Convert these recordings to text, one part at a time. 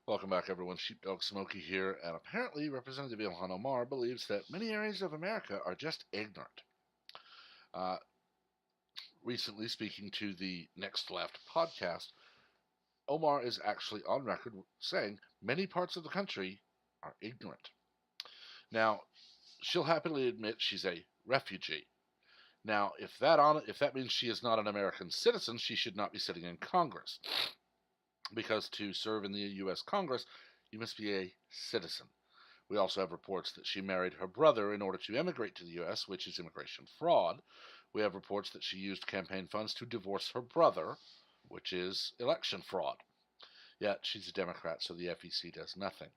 Welcome back, everyone. Sheepdog Smokey here, and apparently Representative Ilhan Omar believes that many areas of America are just ignorant. Uh, Recently, speaking to the Next Left podcast, Omar is actually on record saying many parts of the country are ignorant. Now, she'll happily admit she's a refugee. Now, if that means she is not an American citizen, she should not be sitting in Congress, because to serve in the U.S. Congress, you must be a citizen. We also have reports that she married her brother in order to emigrate to the U.S., which is immigration fraud. We have reports that she used campaign funds to divorce her brother, which is election fraud. Yet she's a Democrat, so the FEC does nothing.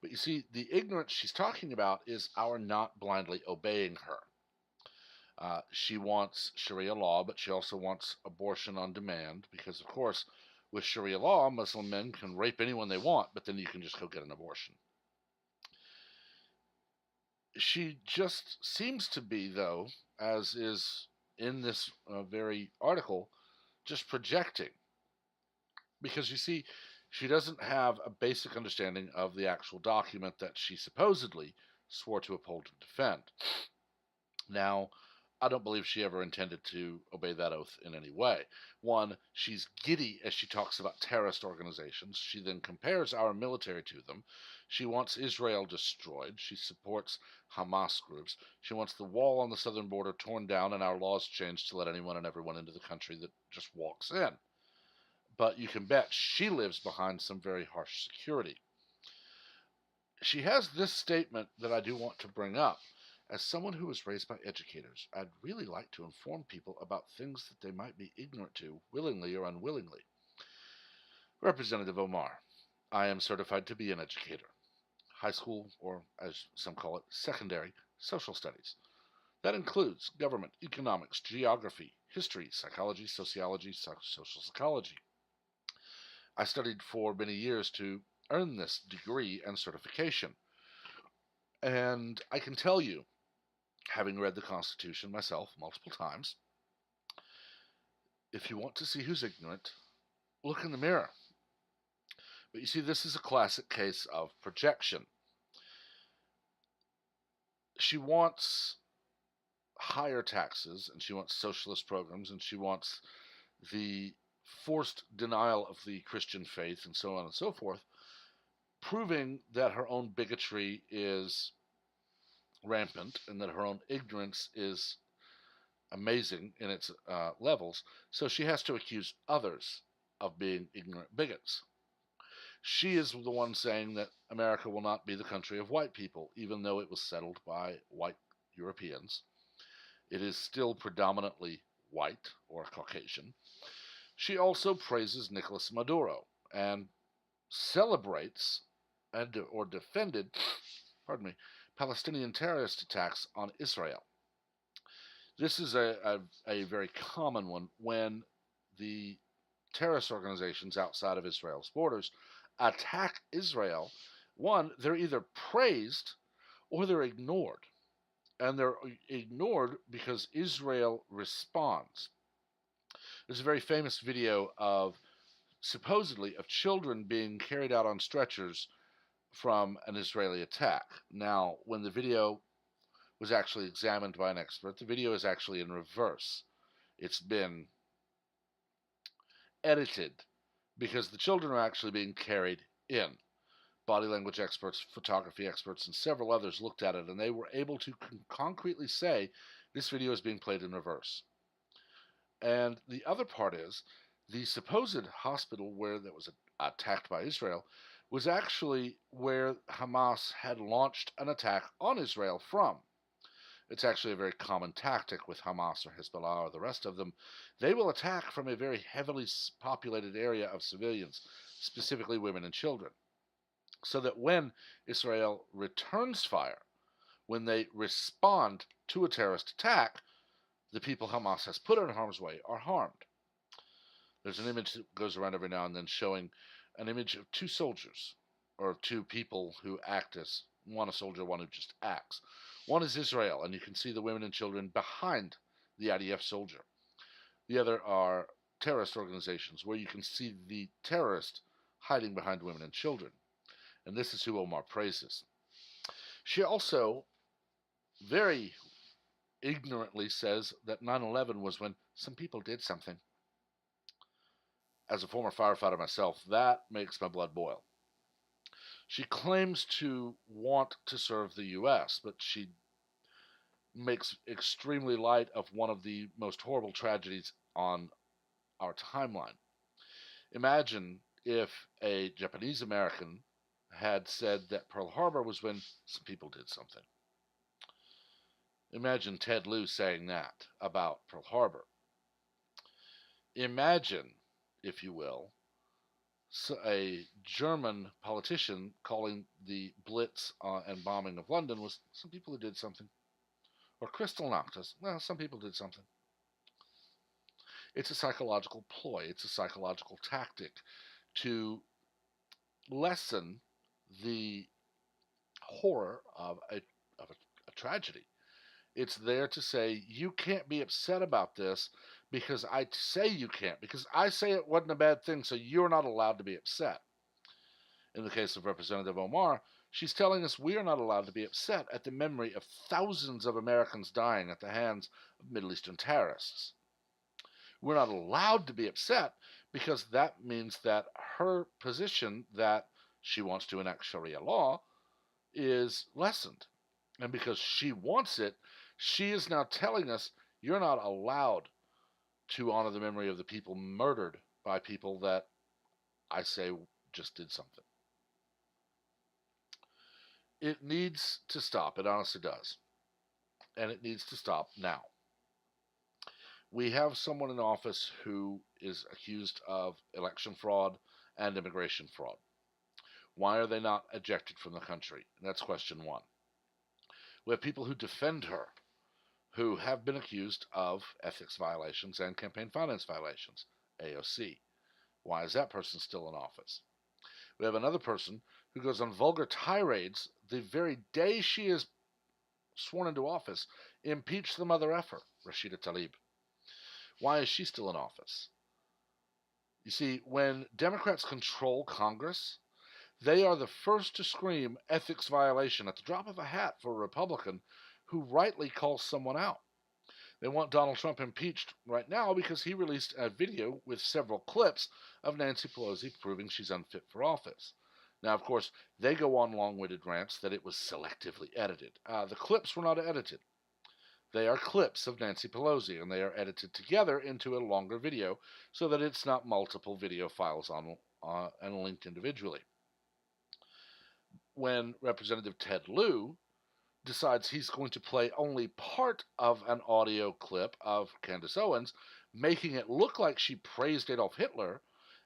But you see, the ignorance she's talking about is our not blindly obeying her. She wants Sharia law, but she also wants abortion on demand because, of course, with Sharia law, Muslim men can rape anyone they want, but then you can just go get an abortion. She just seems to be, though, as is in this very article, just projecting. Because you see, she doesn't have a basic understanding of the actual document that she supposedly swore to uphold and defend. Now, I don't believe she ever intended to obey that oath in any way. One, she's giddy as she talks about terrorist organizations. She then compares our military to them. She wants Israel destroyed. She supports Hamas groups. She wants the wall on the southern border torn down and our laws changed to let anyone and everyone into the country that just walks in. But you can bet she lives behind some very harsh security. She has this statement that I do want to bring up. As someone who was raised by educators, I'd really like to inform people about things that they might be ignorant to, willingly or unwillingly. Representative Omar, I am certified to be an educator. High school, or as some call it, secondary, social studies. That includes government, economics, geography, history, psychology, sociology, social psychology. I studied for many years to earn this degree and certification. And I can tell you, having read the Constitution myself multiple times, if you want to see who's ignorant, look in the mirror. But you see, this is a classic case of projection. She wants higher taxes, and she wants socialist programs, and she wants the forced denial of the Christian faith, and so on and so forth, proving that her own bigotry is rampant and that her own ignorance is amazing in its levels. So she has to accuse others of being ignorant bigots. She is the one saying that America will not be the country of white people, even though it was settled by white Europeans. It is still predominantly white or Caucasian. She also praises Nicolas Maduro and celebrates or defended, pardon me, Palestinian terrorist attacks on Israel. This is a very common one when the terrorist organizations outside of Israel's borders attack Israel. One, they're either praised or they're ignored. And they're ignored because Israel responds. There's a very famous video of supposedly of children being carried out on stretchers from an Israeli attack. Now, when the video was actually examined by an expert, the video is actually in reverse. It's been edited because the children are actually being carried in. Body language experts, photography experts, and several others looked at it, and they were able to concretely say this video is being played in reverse. And the other part is the supposed hospital where that was attacked by Israel was actually where Hamas had launched an attack on Israel from. It's actually a very common tactic with Hamas or Hezbollah or the rest of them. They will attack from a very heavily populated area of civilians, specifically women and children, so that when Israel returns fire, when they respond to a terrorist attack, the people Hamas has put in harm's way are harmed. There's an image that goes around every now and then showing an image of two soldiers, or two people who act as one a soldier, one who just acts. One is Israel, and you can see the women and children behind the IDF soldier. The other are terrorist organizations, where you can see the terrorist hiding behind women and children. And this is who Omar praises. She also very ignorantly says that 9/11 was when some people did something. As a former firefighter myself, that makes my blood boil. She claims to want to serve the U.S., but she makes extremely light of one of the most horrible tragedies on our timeline. Imagine if a Japanese American had said that Pearl Harbor was when some people did something. Imagine Ted Lieu saying that about Pearl Harbor. Imagine, if you will, a German politician calling the Blitz and bombing of London was some people who did something. Or Kristallnacht, well, some people did something. It's a psychological ploy. It's a psychological tactic to lessen the horror of a tragedy. It's there to say, you can't be upset about this because I say you can't, because I say it wasn't a bad thing, so you're not allowed to be upset. In the case of Representative Omar, she's telling us we are not allowed to be upset at the memory of thousands of Americans dying at the hands of Middle Eastern terrorists. We're not allowed to be upset because that means that her position that she wants to enact Sharia law is lessened. And because she wants it, she is now telling us you're not allowed to honor the memory of the people murdered by people that I say just did something. It needs to stop. It honestly does. And it needs to stop now. We have someone in office who is accused of election fraud and immigration fraud. Why are they not ejected from the country? And that's question one. We have people who defend her who have been accused of ethics violations and campaign finance violations, AOC. Why is that person still in office? We have another person who goes on vulgar tirades the very day she is sworn into office, impeach the mother effer, Rashida Tlaib. Why is she still in office? You see, when Democrats control Congress, they are the first to scream ethics violation at the drop of a hat for a Republican who rightly calls someone out. They want Donald Trump impeached right now because he released a video with several clips of Nancy Pelosi proving she's unfit for office. Now, of course, they go on long-winded rants that it was selectively edited. The clips were not edited. They are clips of Nancy Pelosi, and they are edited together into a longer video so that it's not multiple video files on and linked individually. When Representative Ted Lieu decides he's going to play only part of an audio clip of Candace Owens, making it look like she praised Adolf Hitler,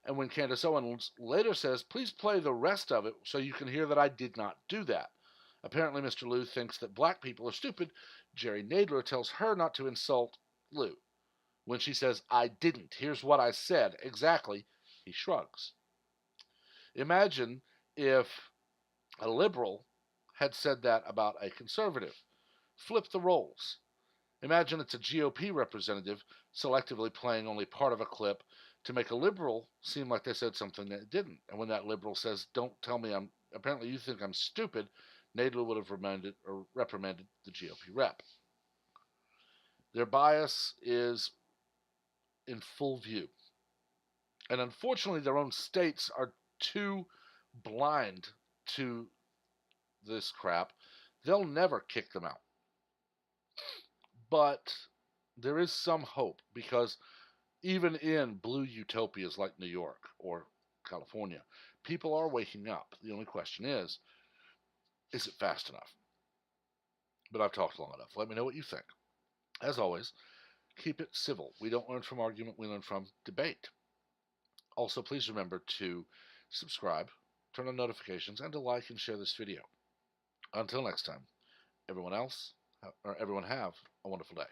and when Candace Owens later says, please play the rest of it so you can hear that I did not do that. Apparently Mr. Lieu thinks that black people are stupid. Jerry Nadler tells her not to insult Lieu. When she says, I didn't, here's what I said, exactly, he shrugs. Imagine if a liberal had said that about a conservative. Flip the roles. Imagine it's a GOP representative selectively playing only part of a clip to make a liberal seem like they said something that didn't. And when that liberal says, don't tell me apparently you think I'm stupid, Nadler would have reprimanded the GOP rep. Their bias is in full view. And unfortunately, their own states are too blind to this crap. They'll never kick them out. But there is some hope because even in blue utopias like New York or California, people are waking up. The only question is it fast enough? But I've talked long enough. Let me know what you think. As always, keep it civil. We don't learn from argument, we learn from debate. Also, please remember to subscribe, turn on notifications, and to like and share this video. Until next time, everyone have a wonderful day.